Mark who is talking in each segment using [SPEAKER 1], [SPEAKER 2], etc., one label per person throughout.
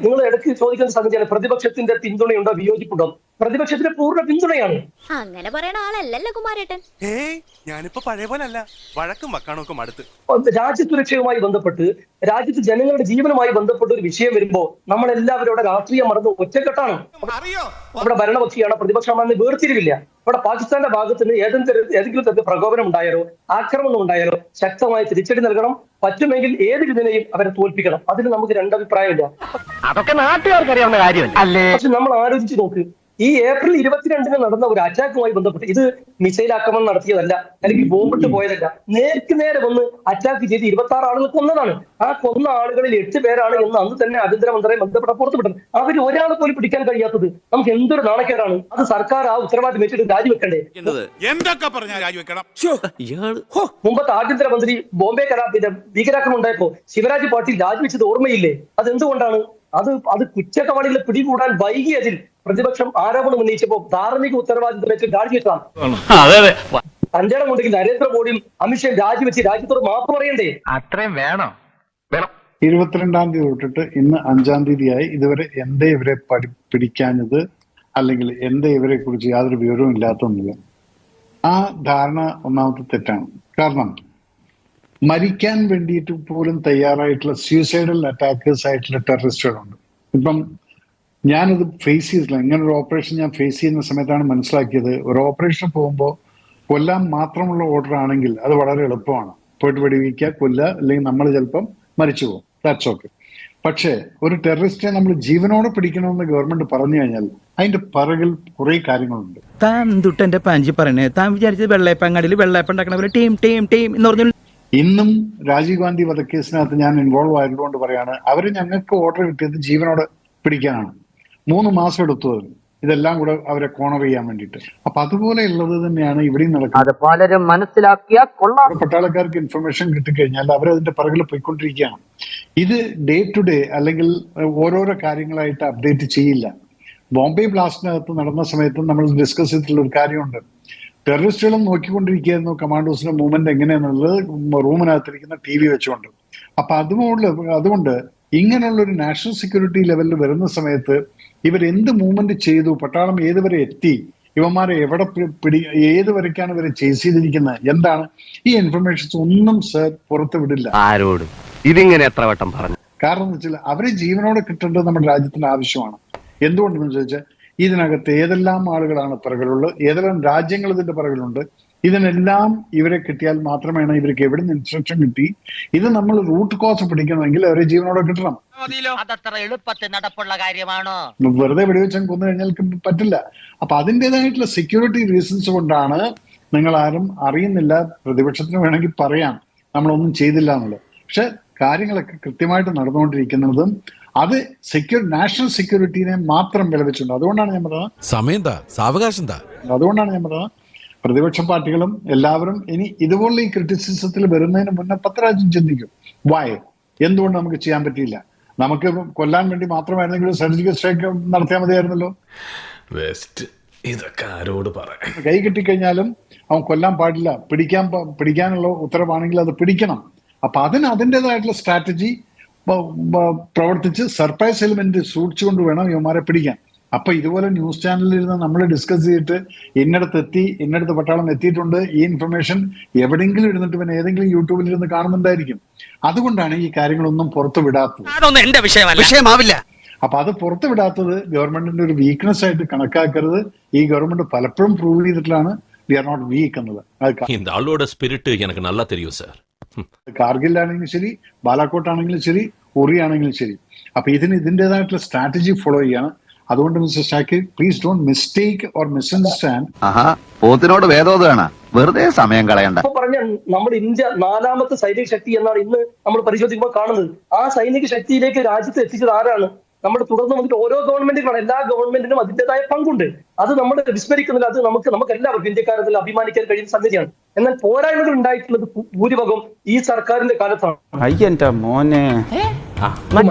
[SPEAKER 1] നിങ്ങൾ ഇടയ്ക്ക് ചോദിക്കുന്ന സംഗതിയാണ്, പ്രതിപക്ഷത്തിന്റെ പിന്തുണയുണ്ടോ വിയോജിപ്പുണ്ടോ? പ്രതിപക്ഷത്തിന്റെ പൂർണ്ണ പിന്തുണയാണ്.
[SPEAKER 2] അങ്ങനെ പറയണ ആളല്ലല്ലോ കുമാരേട്ടൻ.
[SPEAKER 3] ഞാനിപ്പോ പഴയ പോലല്ല, വഴക്കും വക്കാണൊക്കെ അടുത്ത്.
[SPEAKER 1] രാജ്യസുരക്ഷയുമായി ബന്ധപ്പെട്ട്, രാജ്യത്ത് ജനങ്ങളുടെ ജീവനുമായി ബന്ധപ്പെട്ട ഒരു വിഷയം വരുമ്പോൾ നമ്മളെല്ലാവരും അവിടെ രാഷ്ട്രീയം മറന്ന് ഒറ്റക്കെട്ടാണ്. അവിടെ ഭരണപക്ഷിയാണ് പ്രതിപക്ഷമാണെന്ന് വേർതിരിവില്ല. ഇവിടെ പാകിസ്ഥാന്റെ ഭാഗത്ത് നിന്ന് ഏതെങ്കിലും തരത്തിൽ പ്രകോപനം ഉണ്ടായാലോ ആക്രമണം ഉണ്ടായാലോ ശക്തമായി തിരിച്ചടി നൽകണം. പറ്റുമെങ്കിൽ ഏത് ഇതിനെയും അവരെ തോൽപ്പിക്കണം. അതിന് നമുക്ക് രണ്ടഭിപ്രായമില്ല.
[SPEAKER 4] അതൊക്കെ നാട്ടുകാർക്ക് അറിയാവുന്ന കാര്യമല്ലേ.
[SPEAKER 1] പക്ഷെ നമ്മൾ ആലോചിച്ച് നോക്ക്, ഈ ഏപ്രിൽ 22 നടന്ന ഒരു അറ്റാക്കുമായി ബന്ധപ്പെട്ട്, ഇത് മിസൈൽ ആക്രമണം നടത്തിയതല്ല, അല്ലെങ്കിൽ ബോംബിട്ട് പോയതല്ല, നേർക്ക് നേരെ വന്ന് അറ്റാക്ക് ചെയ്ത് 26 ആളുകൾ കൊന്നതാണ്. ആ കൊന്ന ആളുകളിൽ 8 പേരാണ് എന്ന് അന്ന് തന്നെ ആഭ്യന്തരമന്ത്രിയെ ബന്ധപ്പെട്ട പുറത്തുവിട്ടത്. അവർ ഒരാളെ പോലും പിടിക്കാൻ കഴിയാത്തത് നമുക്ക് എന്തൊരു നാണക്കേടാണ്. അത് സർക്കാർ ആ ഉത്തരവാദിത്തം വെച്ചിട്ട് രാജിവെക്കണ്ടേ?
[SPEAKER 3] എന്തൊക്കെ പറഞ്ഞാൽ രാജിവെക്കണം.
[SPEAKER 1] മുമ്പത്തെ ആഭ്യന്തരമന്ത്രി ബോംബെ കലാപത്തിന്റെ ഭീകരാക്രമണം ഉണ്ടായപ്പോ ശിവരാജ് പാട്ടീൽ രാജിവെച്ചത് ഓർമ്മയില്ലേ? അതെന്തുകൊണ്ടാണ്? അത് കുറ്റവാളികളെ പിടികൂടാൻ വൈകിയതിൽ പ്രതിപക്ഷം ആരോപണം ഉന്നയിച്ചപ്പോ ധാർമ്മിക ഉത്തരവാദിത്തം വെച്ച് രാജിവെച്ചതാണ്. അഞ്ചാം ഉണ്ടെങ്കിൽ നരേന്ദ്രമോദിയും അമിത്ഷായും രാജിവെച്ച് രാജ്യത്തോട് മാപ്പ് പറയണ്ടേ?
[SPEAKER 4] അത്രയും വേണോ?
[SPEAKER 5] 22-ാം തീയതി തൊട്ടിട്ട് ഇന്ന് 5-ാം തീയതിയായി ഇതുവരെ എന്തേ ഇവരെ പിടിക്കാഞ്ഞത്, അല്ലെങ്കിൽ എന്തേ ഇവരെ കുറിച്ച് യാതൊരു വിവരവും ഇല്ലാത്തൊന്നുമില്ല. ആ ധാരണ ഒന്നാമത്തെ തെറ്റാണ്. കാരണം മരിക്കാൻ വേണ്ടിയിട്ട് പോലും തയ്യാറായിട്ടുള്ള സൂയിസൈഡൽ അറ്റാക്കേഴ്സ് ആയിട്ടുള്ള ടെററിസ്റ്റുകളുണ്ട്. ഇപ്പം ഞാനത് ഫേസ് ചെയ്തിട്ടില്ല. ഇങ്ങനൊരു ഓപ്പറേഷൻ ഞാൻ ഫേസ് ചെയ്യുന്ന സമയത്താണ് മനസ്സിലാക്കിയത്, ഒരു ഓപ്പറേഷൻ പോകുമ്പോൾ കൊല്ലാൻ മാത്രമുള്ള ഓർഡർ ആണെങ്കിൽ അത് വളരെ എളുപ്പമാണ്. പോയിട്ട് വെടിവെക്കുക, കൊല്ലുക, അല്ലെങ്കിൽ നമ്മൾ ചിലപ്പം മരിച്ചു പോകും, ദാറ്റ്സ് ഓക്കെ. പക്ഷേ ഒരു ടെററിസ്റ്റിനെ നമ്മൾ ജീവനോടെ പിടിക്കണമെന്ന് ഗവൺമെന്റ് പറഞ്ഞു കഴിഞ്ഞാൽ അതിന്റെ പിറകിൽ കുറെ കാര്യങ്ങളുണ്ട്.
[SPEAKER 6] താൻ തൊട്ടെന്റെ പാഞ്ചി പറയണേ, താൻ വിചാരിച്ചത് വെള്ളയപ്പങ്ങാടിയിൽ വെള്ളയപ്പം ഉണ്ടാക്കണ പോലെ ടീം ടീം ടീം എന്ന് പറഞ്ഞു.
[SPEAKER 5] ഇന്നും രാജീവ് ഗാന്ധി വധക്കേസിനകത്ത് ഞാൻ ഇൻവോൾവ് ആയതുകൊണ്ട് പറയാണ്, അവര് ഞങ്ങൾക്ക് ഓർഡർ കിട്ടിയത് ജീവനോടെ പിടിക്കാനാണ്. 3 മാസം എടുത്തു ഇതെല്ലാം കൂടെ അവരെ കോണർ ചെയ്യാൻ വേണ്ടിയിട്ട്. അപ്പൊ അതുപോലെയുള്ളത് തന്നെയാണ് ഇവിടെയും നടക്കുന്നത്.
[SPEAKER 4] പലരും മനസ്സിലാക്കിയ
[SPEAKER 5] പട്ടാളക്കാർക്ക് ഇൻഫർമേഷൻ കിട്ടിക്കഴിഞ്ഞാൽ അവരതിന്റെ പിറകിൽ പോയിക്കൊണ്ടിരിക്കുകയാണ്. ഇത് ഡേ ടു ഡേ അല്ലെങ്കിൽ ഓരോരോ കാര്യങ്ങളായിട്ട് അപ്ഡേറ്റ് ചെയ്യില്ല. ബോംബെ ബ്ലാസ്റ്റിനകത്ത് നടന്ന സമയത്ത് നമ്മൾ ഡിസ്കസ് ചെയ്തിട്ടുള്ള ഒരു കാര്യമുണ്ട്. ടെററിസ്റ്റുകളും നോക്കിക്കൊണ്ടിരിക്കുകയായിരുന്നു കമാൻഡോസിന്റെ മൂവ്മെന്റ് എങ്ങനെയാണെന്നുള്ളത് റൂമിനകത്തിരിക്കുന്ന TV വെച്ചുകൊണ്ട്. അപ്പൊ അതുകൊണ്ട് ഇങ്ങനെയുള്ള ഒരു നാഷണൽ സെക്യൂരിറ്റി ലെവലിൽ വരുന്ന സമയത്ത് ഇവരെന്ത് മൂവ്മെന്റ് ചെയ്തു, പട്ടാളം ഏതുവരെ എത്തി, ഇവന്മാരെ എവിടെ ഏതുവരയ്ക്കാണ് ഇവരെ ചേസ് ചെയ്തിരിക്കുന്നത്, എന്താണ് ഈ ഇൻഫർമേഷൻസ് ഒന്നും സർ പുറത്തു വിടില്ല.
[SPEAKER 4] ആരോടും ഇതിങ്ങനെ എത്ര വട്ടം പറഞ്ഞു.
[SPEAKER 5] കാരണം എന്ന് വെച്ചാൽ അവരെ ജീവനോടെ കിട്ടേണ്ടത് നമ്മുടെ രാജ്യത്തിന്റെ ആവശ്യമാണ്. എന്തുകൊണ്ടെന്ന് ചോദിച്ചാൽ ഇതിനകത്ത് ഏതെല്ലാം ആളുകളാണ് പിറകിലുള്ളത്, ഏതെല്ലാം രാജ്യങ്ങൾ ഇതിന്റെ പിറകിലുണ്ട്. ഇതിനെല്ലാം ഇവരെ കിട്ടിയാൽ മാത്രമാണ് ഇവർക്ക് എവിടെ നിന്ന് ഇൻസ്ട്രക്ഷൻ കിട്ടി, ഇത് നമ്മൾ റൂട്ട് കോസ് പിടിക്കണമെങ്കിൽ അവരെ ജീവനോടെ കിട്ടണം.
[SPEAKER 7] അതത്ര എളുപ്പത്തിൽ നടപ്പുള്ള കാര്യമാണോ?
[SPEAKER 5] വെറുതെ വെടിവെച്ചാൽ കൊന്നു കഴിഞ്ഞാൽ പറ്റില്ല. അപ്പൊ അതിൻ്റെതായിട്ടുള്ള സെക്യൂരിറ്റി റീസൺസ് കൊണ്ടാണ് നിങ്ങൾ ആരും അറിയുന്നില്ല. പ്രതിപക്ഷത്തിന് വേണമെങ്കിൽ പറയാം നമ്മളൊന്നും ചെയ്തില്ല എന്നുള്ളത്. പക്ഷെ കാര്യങ്ങളൊക്കെ കൃത്യമായിട്ട് നടന്നുകൊണ്ടിരിക്കുന്നതും അത് നാഷണൽ സെക്യൂരിറ്റിനെ മാത്രം വിലവെച്ചുണ്ട്. അതുകൊണ്ടാണ് ഞാൻ പറഞ്ഞത് പ്രതിപക്ഷ പാർട്ടികളും എല്ലാവരും ഇനി ഇതുപോലുള്ള ഈ ക്രിറ്റിസിസത്തിൽ വരുന്നതിന് മുന്നേ പത്രാജ്യം ചിന്തിക്കും. എന്തുകൊണ്ട് നമുക്ക് ചെയ്യാൻ പറ്റിയില്ല? നമുക്ക് കൊല്ലാൻ വേണ്ടി മാത്രമായിരുന്നെങ്കിലും സർജിക്കൽ സ്ട്രൈക്ക് നടത്തിയാൽ മതിയായിരുന്നല്ലോ.
[SPEAKER 8] ഇതൊക്കെ ആരോട് പറയാം?
[SPEAKER 5] കൈ കിട്ടിക്കഴിഞ്ഞാലും അവൻ കൊല്ലാൻ പാടില്ല, പിടിക്കാനുള്ള ഉത്തരവാണെങ്കിൽ അത് പിടിക്കണം. അപ്പൊ അതിൻ്റെതായിട്ടുള്ള സ്ട്രാറ്റജി പ്രവർത്തിച്ച് സർപ്രൈസ് എലിമെന്റ് സൂക്ഷിച്ചുകൊണ്ട് വേണം ഇവന്മാരെ പിടിക്കാൻ. അപ്പൊ ഇതുപോലെ ന്യൂസ് ചാനലിൽ ഇരുന്ന് നമ്മൾ ഡിസ്കസ് ചെയ്തിട്ട് ഇന്നടത്ത് പട്ടാളം എത്തിയിട്ടുണ്ട്, ഈ ഇൻഫർമേഷൻ എവിടെയെങ്കിലും ഇരുന്നിട്ട് പിന്നെ ഏതെങ്കിലും യൂട്യൂബിൽ ഇരുന്ന് കാണുന്നുണ്ടായിരിക്കും. അതുകൊണ്ടാണ് ഈ കാര്യങ്ങളൊന്നും പുറത്തു വിടാത്തത്. അപ്പൊ അത് പുറത്തു വിടാത്തത് ഗവൺമെന്റിന്റെ ഒരു വീക്ക്നെസ് ആയിട്ട് കണക്കാക്കരുത്. ഈ ഗവൺമെന്റ് പലപ്പോഴും പ്രൂവ് ചെയ്തിട്ടുള്ളതാണ് വി ആർ നോട്ട് വീക്ക് എന്നത്. കാർഗിൽ ആണെങ്കിലും ശരി, ബാലാക്കോട്ട് ആണെങ്കിലും ശരി, ഉറി ആണെങ്കിലും ശരി. അപ്പൊ ഇതിൻ്റെതായിട്ടുള്ള സ്ട്രാറ്റജി ഫോളോ ചെയ്യാണ്. അതുകൊണ്ട് Mister Shakir, please don't mistake or misunderstand.
[SPEAKER 9] പോത്തിനോട് വേദോദാണ്, വെറുതെ സമയം കളയണ്ട.
[SPEAKER 1] പറഞ്ഞ നമ്മുടെ ഇന്ത്യ 4ാമത്തെ സൈനിക ശക്തി എന്നാണ് ഇന്ന് നമ്മൾ പരിശോധിക്കുമ്പോൾ കാണുന്നത്. ആ സൈനിക ശക്തിയിലേക്ക് രാജ്യത്ത് എത്തിച്ചത് ആരാണ്? നമ്മുടെ തുടർന്ന് വന്നിട്ട് ഓരോ ഗവൺമെന്റുകളാണ്. എല്ലാ ഗവൺമെന്റിനും അതിൻ്റെതായ പങ്കുണ്ട്. അത് നമ്മൾ വിസ്മരിക്കുന്നില്ല. അത് നമുക്ക് എല്ലാവർക്കും ഇന്ത്യക്കാരത്തിൽ അഭിമാനിക്കാൻ കഴിയുന്ന സംഗതിയാണ്. എന്നാൽ പോരായ്മകൾ ഉണ്ടായിട്ടുള്ളത് ഭൂരിഭാഗം ഈ സർക്കാരിന്റെ കാലത്താണ്.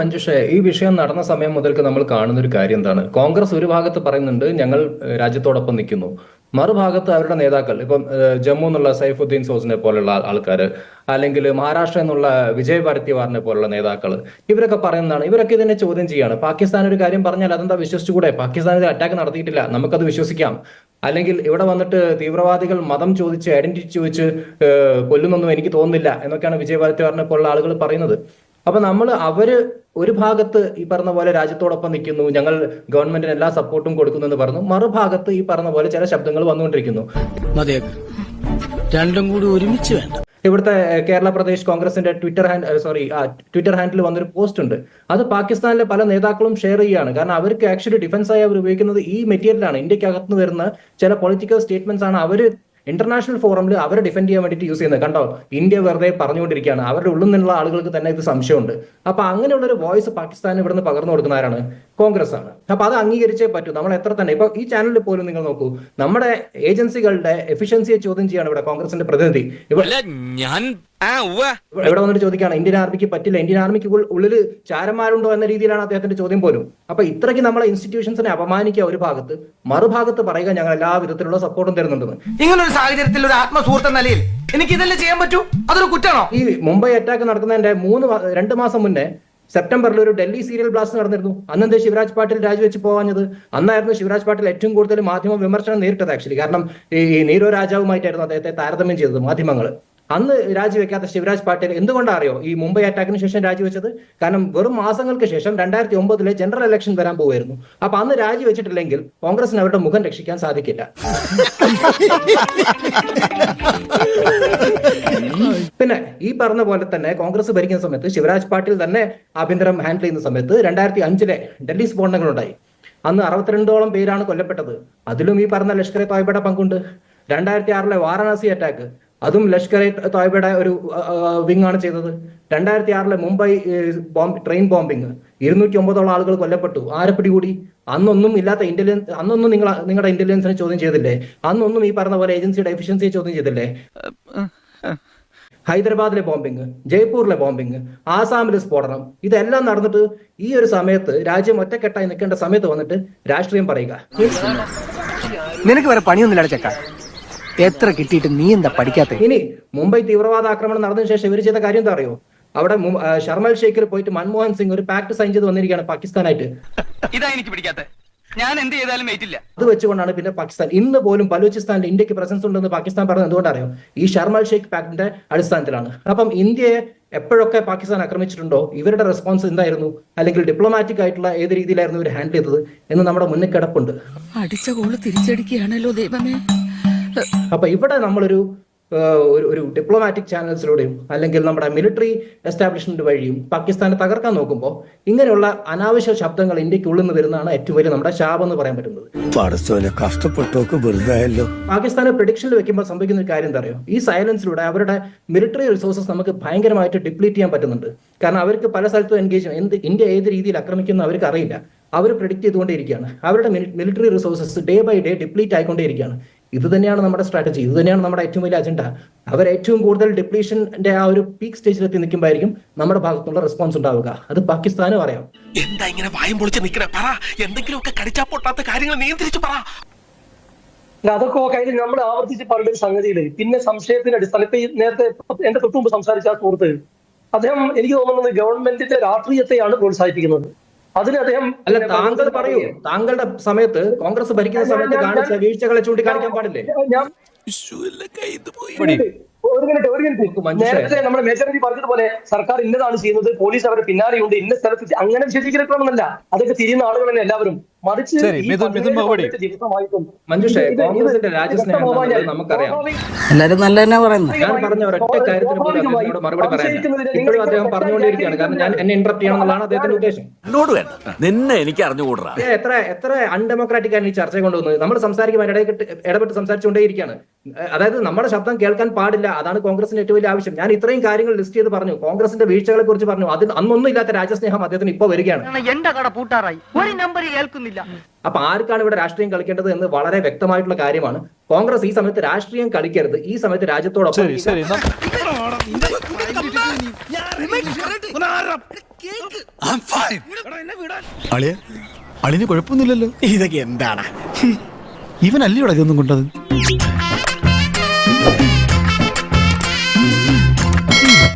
[SPEAKER 10] മഞ്ജുഷ, ഈ വിഷയം നടന്ന സമയം മുതൽക്ക് നമ്മൾ കാണുന്ന ഒരു കാര്യം എന്താണ്? കോൺഗ്രസ് ഒരു ഭാഗത്ത് പറയുന്നുണ്ട് ഞങ്ങൾ രാജ്യത്തോടൊപ്പം നിൽക്കുന്നു, മറുഭാഗത്ത് അവരുടെ നേതാക്കൾ ഇപ്പം ജമ്മു എന്നുള്ള സൈഫുദ്ദീൻ സോസിനെ പോലുള്ള ആൾക്കാർ, അല്ലെങ്കിൽ മഹാരാഷ്ട്ര എന്നുള്ള വിജയ് ഭാരതിവാറിനെ പോലുള്ള നേതാക്കൾ, ഇവരൊക്കെ പറയുന്നതാണ്, ഇവരൊക്കെ ഇതിനെ ചോദ്യം ചെയ്യാണ്. പാകിസ്ഥാൻ ഒരു കാര്യം പറഞ്ഞാൽ അതെന്താ വിശ്വസിച്ചുകൂടെ? പാകിസ്ഥാൻ ഇത് അറ്റാക്ക് നടത്തിയിട്ടില്ല, നമുക്കത് വിശ്വസിക്കാം. അല്ലെങ്കിൽ ഇവിടെ വന്നിട്ട് തീവ്രവാദികൾ മതം ചോദിച്ച് ഐഡന്റിറ്റി ചോദിച്ച് കൊല്ലുന്നൊന്നും എനിക്ക് തോന്നുന്നില്ല എന്നൊക്കെയാണ് വിജയ് ഭാരതിവാറിനെ പോലുള്ള ആളുകൾ പറയുന്നത്. അപ്പൊ അവര് ഒരു ഭാഗത്ത് ഈ പറഞ്ഞ പോലെ രാജ്യത്തോടൊപ്പം നിൽക്കുന്നു, ഞങ്ങൾ ഗവൺമെന്റിന് എല്ലാ സപ്പോർട്ടും കൊടുക്കുന്നു എന്ന് പറഞ്ഞു, മറുഭാഗത്ത് ഈ പറഞ്ഞ പോലെ ചില ശബ്ദങ്ങൾ വന്നുകൊണ്ടിരിക്കുന്നു.
[SPEAKER 6] രണ്ടും കൂടി ഒരുമിച്ച് വേണ്ട.
[SPEAKER 10] ഇവിടുത്തെ കേരള പ്രദേശ് കോൺഗ്രസിന്റെ ട്വിറ്റർ ഹാൻഡിൽ വന്നൊരു പോസ്റ്റ് ഉണ്ട്. അത് പാകിസ്ഥാനിലെ പല നേതാക്കളും ഷെയർ ചെയ്യുകയാണ്. കാരണം അവർക്ക് ആക്ച്വലി ഡിഫൻസ് ആയി അവർ ഉപയോഗിക്കുന്നത് ഈ മെറ്റീരിയലാണ്. ഇന്ത്യക്കകത്ത് വരുന്ന ചില പൊളിറ്റിക്കൽ സ്റ്റേറ്റ്മെന്റ്സ് ആണ് അവർ ഇന്റർനാഷണൽ ഫോറമിൽ അവരെ ഡിഫെൻഡ് ചെയ്യാൻ വേണ്ടിയിട്ട് യൂസ് ചെയ്യുന്നത്. കണ്ടോ, ഇന്ത്യ വെറുതെ പറഞ്ഞുകൊണ്ടിരിക്കുകയാണ്. അവരുടെ ഉള്ളിൽ നിന്നുള്ള ആളുകൾക്ക് തന്നെ ഇത് സംശയമുണ്ട്. അപ്പൊ അങ്ങനെയുള്ളൊരു വോയിസ് പാകിസ്ഥാൻ ഇവിടുന്ന് പകർന്നു കൊടുക്കുന്ന ആരാണ്? കോൺഗ്രസ് ആണ്. അപ്പൊ അത് അംഗീകരിച്ചേ പറ്റൂ. നമ്മൾ എത്ര തന്നെ ഇപ്പൊ ഈ ചാനലിൽ പോലും നിങ്ങൾ നോക്കൂ, നമ്മുടെ ഏജൻസികളുടെ എഫിഷ്യൻസിയെ ചോദ്യം ചെയ്യാണ് ഇവിടെ കോൺഗ്രസിന്റെ പ്രതിനിധി. ഇവിടെ വന്നിട്ട് ചോദിക്കുകയാണ് ഇന്ത്യൻ ആർമിക്ക് പറ്റില്ല, ഇന്ത്യൻ ആർമിക്ക് ഉള്ളിൽ ചാരന്മാരുണ്ടോ എന്ന രീതിയിലാണ് അദ്ദേഹത്തിന്റെ ചോദ്യം പോലും. അപ്പൊ ഇത്രയ്ക്ക് നമ്മളെ ഇൻസ്റ്റിറ്റ്യൂഷൻസിനെ അപമാനിക്കുക ഒരു ഭാഗത്ത്, മറുഭാഗത്ത് പറയുക ഞങ്ങൾ എല്ലാ വിധത്തിലുള്ള സപ്പോർട്ടും തരുന്നുണ്ടെന്ന്.
[SPEAKER 7] ഇങ്ങനൊരു സാഹചര്യത്തിൽ ഒരു ആത്മസുഹൃത്ത് എന്ന നിലയിൽ എനിക്ക് ഇതെല്ലാം ചെയ്യാൻ പറ്റൂ? അതൊരു കുറ്റമാണോ?
[SPEAKER 10] ഈ മുംബൈ അറ്റാക്ക് നടക്കുന്നതിന്റെ 2 മാസം മുന്നേ സെപ്റ്റംബറിൽ ഒരു ഡൽഹി സീരിയൽ ബ്ലാസ്റ്റ് നടന്നിരുന്നു. അന്നെന്തേ ശിവരാജ് പാട്ടീൽ രാജിവെച്ച് പോകാഞ്ഞത്? അന്നായിരുന്നു ശിവരാജ് പാട്ടീൽ ഏറ്റവും കൂടുതൽ മാധ്യമ വിമർശനം നേരിട്ടത്. ആക്ച്വലി കാരണം ഈ നീരോ രാജാവുമായിട്ടായിരുന്നു അദ്ദേഹത്തെ താരതമ്യം ചെയ്തത് മാധ്യമങ്ങൾ. അന്ന് രാജിവെക്കാത്ത ശിവരാജ് പാട്ടീൽ എന്തുകൊണ്ടാണ് അറിയോ ഈ മുംബൈ അറ്റാക്കിന് ശേഷം രാജിവെച്ചത്? കാരണം വെറും മാസങ്ങൾക്ക് ശേഷം 2009 ജനറൽ ഇലക്ഷൻ വരാൻ പോവായിരുന്നു. അപ്പൊ അന്ന് രാജിവെച്ചിട്ടില്ലെങ്കിൽ കോൺഗ്രസിന് അവരുടെ മുഖം രക്ഷിക്കാൻ സാധിക്കില്ല. പിന്നെ ഈ പറഞ്ഞ പോലെ തന്നെ കോൺഗ്രസ് ഭരിക്കുന്ന സമയത്ത് ശിവരാജ് പാട്ടീൽ തന്നെ ആഭ്യന്തരം ഹാൻഡിൽ ചെയ്യുന്ന സമയത്ത് 2005 ഡൽഹി സ്ഫോടനങ്ങൾ ഉണ്ടായി. അന്ന് 62ഓളം പേരാണ് കൊല്ലപ്പെട്ടത്. അതിലും ഈ പറഞ്ഞ ലഷ്കർ എ തോയ്ബയുടെ പങ്കുണ്ട്. 2006 വാരണാസി അറ്റാക്ക്, അതും ലഷ്കർ എ തോയ്ബയുടെ ഒരു വിങ് ആണ് ചെയ്തത്. 2006 മുംബൈ ട്രെയിൻ ബോംബിങ്, 209ഓളം ആളുകൾ കൊല്ലപ്പെട്ടു. ആരെ പിടികൂടി? അന്നൊന്നും ഇല്ലാത്ത ഇന്റലിജൻസ്, അന്നൊന്നും നിങ്ങളുടെ ഇന്റലിജൻസിനെ ചോദ്യം ചെയ്തില്ലേ? അന്നൊന്നും ഈ പറഞ്ഞ പോലെ ഏജൻസിയുടെ എഫിഷ്യൻസിയെ ചോദ്യം ചെയ്തില്ലേ? ഹൈദരാബാദിലെ ബോംബിങ്, ജയ്പൂരിലെ ബോംബിങ്, ആസാമിലെ സ്ഫോടനം, ഇതെല്ലാം നടന്നിട്ട് ഈ ഒരു സമയത്ത് രാജ്യം ഒറ്റക്കെട്ടായി നിൽക്കേണ്ട സമയത്ത് വന്നിട്ട് രാഷ്ട്രീയം പറയുക.
[SPEAKER 7] നിനക്ക് വേറെ പണിയൊന്നുമില്ല ചേക്കാ, എത്ര കിട്ടിയിട്ട് നീ എന്താ പഠിക്കാത്ത?
[SPEAKER 10] ഇനി മുംബൈ തീവ്രവാദ ആക്രമണം നടന്നതിന് ശേഷം ഇവർ ചെയ്ത കാര്യം എന്താ അറിയോ? അവിടെ ഷർമൽ ഷെയ്ഖിൽ പോയിട്ട് മൻമോഹൻ സിംഗ് ഒരു പാക്ട് സൈൻ ചെയ്ത് വന്നിരിക്കുകയാണ് പാകിസ്ഥാനായിട്ട്.
[SPEAKER 7] ഇതാ എനിക്ക് പിടിക്കാത്ത, ഞാൻ എന്ത് ചെയ്താലും ഏറ്റില്ല.
[SPEAKER 10] അത് വെച്ചുകൊണ്ടാണ് പിന്നെ പാകിസ്ഥാൻ ഇന്ന് പോലും ബലൂചിസ്ഥാനിൽ ഇന്ത്യക്ക് പ്രസൻസ് ഉണ്ടെന്ന് പാകിസ്ഥാൻ പറഞ്ഞത് എന്തുകൊണ്ടറിയോ? ഈ ഷർമൽ ഷെയ്ഖ് പാക്ടിന്റെ അടിസ്ഥാനത്തിലാണ്. അപ്പം ഇന്ത്യയെ എപ്പോഴൊക്കെ പാകിസ്ഥാൻ ആക്രമിച്ചിട്ടുണ്ടോ ഇവരുടെ റെസ്പോൺസ് എന്തായിരുന്നു, അല്ലെങ്കിൽ ഡിപ്ലോമാറ്റിക് ആയിട്ടുള്ള ഏത് രീതിയിലായിരുന്നു ഇവർ ഹാൻഡിൽ ചെയ്തത് എന്ന് നമ്മുടെ മുന്നിൽ കിടപ്പുണ്ട്.
[SPEAKER 8] അടിച്ച കോള് തിരിച്ചടിക്കുകയാണല്ലോ ദൈവമേ.
[SPEAKER 10] അപ്പൊ ഇവിടെ നമ്മളൊരു ഡിപ്ലോമാറ്റിക് ചാനൽസിലൂടെയും അല്ലെങ്കിൽ നമ്മുടെ മിലിറ്ററി എസ്റ്റാബ്ലിഷ്മെന്റ് വഴിയും പാകിസ്ഥാനെ തകർക്കാൻ നോക്കുമ്പോൾ ഇങ്ങനെയുള്ള അനാവശ്യ ശബ്ദങ്ങൾ ഇന്ത്യക്കുള്ളിൽ നിന്ന് വരുന്നതാണ് ഏറ്റവും വലിയ നമ്മുടെ ശാപം എന്ന് പറയാൻ പറ്റുന്നത്. പാകിസ്ഥാനെ പ്രഡിക്ഷനിൽ വെക്കുമ്പോൾ സംഭവിക്കുന്ന ഒരു കാര്യം എന്താ അറിയോ? ഈ സൈലൻസിലൂടെ അവരുടെ മിലിറ്ററി റിസോഴ്സസ് നമുക്ക് ഭയങ്കരമായിട്ട് ഡിപ്ലീറ്റ് ചെയ്യാൻ പറ്റുന്നുണ്ട്. കാരണം അവർക്ക് പല സ്ഥലത്തും എൻഗേജ് ഇന്ത്യ ഏത് രീതിയിൽ ആക്രമിക്കുന്ന അവർക്ക് അറിയില്ല. അവർ പ്രെഡിക്റ്റ് ചെയ്തുകൊണ്ടേയിരിക്കുകയാണ്. അവരുടെ military resources day by day deplete ആയിക്കൊണ്ടേയിരിക്കുകയാണ്. ഇത് തന്നെയാണ് നമ്മുടെ സ്ട്രാറ്റജി, ഇത് തന്നെയാണ് നമ്മുടെ ഏറ്റവും വലിയ അജണ്ട. അവർ ഏറ്റവും കൂടുതൽ ഡിപ്ലീഷന്റെ ആ ഒരു പീക്ക് സ്റ്റേജിലെത്തി നിൽക്കുമ്പോഴായിരിക്കും നമ്മുടെ ഭാഗത്തുള്ള റെസ്പോൺസ് ഉണ്ടാവുക. അത് പാകിസ്ഥാനും അറിയാം.
[SPEAKER 3] എന്താ ഇങ്ങനെ വായും പൊളിച്ച് നിൽക്കണേ? പറ, എന്തെങ്കിലുമൊക്കെ കടിച്ചാ പൊട്ടാത്ത കാര്യങ്ങൾ നിയന്ത്രിച്ചു പറ.
[SPEAKER 1] അതൊക്കെ കാര്യം നമ്മൾ ആവർത്തിച്ച് പറഞ്ഞ സംഗതിയില് പിന്നെ സംശയത്തിന്റെ അടിസ്ഥാനം ഇപ്പൊ ഈ നേരത്തെ എന്റെ തൊട്ടുമുമ്പ് സംസാരിച്ച ആ സുഹൃത്ത് അദ്ദേഹം എനിക്ക് തോന്നുന്നത് ഗവൺമെന്റിന്റെ രാഷ്ട്രീയത്തെയാണ് പ്രോത്സാഹിപ്പിക്കുന്നത്. അതിന് അദ്ദേഹം
[SPEAKER 10] അല്ല, താങ്കൾ പറയൂ, താങ്കളുടെ സമയത്ത് കോൺഗ്രസ് ഭരിക്കുന്ന സമയത്ത് കാണിച്ച വീഴ്ചകളെ ചൂണ്ടിക്കാണിക്കാൻ പാടില്ലേ?
[SPEAKER 1] ഒരു മിനിറ്റ് നേരത്തെ നമ്മുടെ മേശാരി പറഞ്ഞതുപോലെ സർക്കാർ ഇന്നതാണ് ചെയ്യുന്നത്, പോലീസ് അവരുടെ പിന്നാലെയുണ്ട്, ഇന്ന സ്ഥലത്ത് അങ്ങനെ വിശദീകരിക്കണമെന്നല്ല. അതൊക്കെ തിരിയുന്ന ആളുകൾ തന്നെ എല്ലാവരും. മറിച്ച്
[SPEAKER 10] മഞ്ജുഷേ, കോൺഗ്രസിന്റെ രാജ്യസ്നേഹം നമുക്കറിയാം.
[SPEAKER 8] എല്ലാരും നല്ല തന്നെ പറയുന്നത്.
[SPEAKER 10] ഞാൻ പറഞ്ഞ ഒരൊറ്റ കാര്യത്തിന് പോലും അദ്ദേഹത്തോട് മറുപടി പറയാൻ ഇപ്പോഴും അദ്ദേഹം പറഞ്ഞുകൊണ്ടിരിക്കുകയാണ്. കാരണം ഞാൻ എന്നെ ഇന്ററപ്റ്റ് ചെയ്യണമെന്നുള്ളതാണ് അദ്ദേഹത്തിന്റെ ഉദ്ദേശം.
[SPEAKER 6] നിന്നെ എനിക്ക് അറിഞ്ഞുകൂടാ.
[SPEAKER 10] എത്ര അൺഡെമോക്രാറ്റിക് ആണ് ഈ ചർച്ച കൊണ്ടുവന്നത്. നമ്മൾ സംസാരിക്കുമ്പോൾ ഇടപെട്ട് സംസാരിച്ചുകൊണ്ടേയിരിക്കുകയാണ്. അതായത് നമ്മുടെ ശബ്ദം കേൾക്കാൻ പാടില്ല. അതാണ് കോൺഗ്രസിന്റെ ഏറ്റവും വലിയ ആവശ്യം. ഞാൻ ഇത്രയും കാര്യങ്ങൾ ലിസ്റ്റ് ചെയ്ത് പറഞ്ഞു, കോൺഗ്രസിന്റെ വീഴ്ചകളെ കുറിച്ച് പറഞ്ഞു. അതിൽ അന്നൊന്നും ഇല്ലാത്ത രാജ്യസ്നേഹം അദ്ദേഹത്തിന് ഇപ്പൊ വരികയാണ്.
[SPEAKER 7] എന്റെ കട പൂട്ടാറായി, ഒരു നമ്പർ കേൾക്കുന്നില്ല.
[SPEAKER 10] അപ്പൊ ആർക്കാണ് ഇവിടെ രാഷ്ട്രീയം കളിക്കേണ്ടത് എന്ന് വളരെ വ്യക്തമായിട്ടുള്ള കാര്യമാണ്. കോൺഗ്രസ് ഈ സമയത്ത് രാഷ്ട്രീയം കളിക്കരുത്. ഈ സമയത്ത് രാജ്യത്തോടൊപ്പം
[SPEAKER 6] അളിന് കുഴപ്പമൊന്നുമില്ലല്ലോ. ഇതൊക്കെ എന്താണ്? ഇവനല്ലേ ഇവിടെ ഇതൊന്നും കൊണ്ടത്?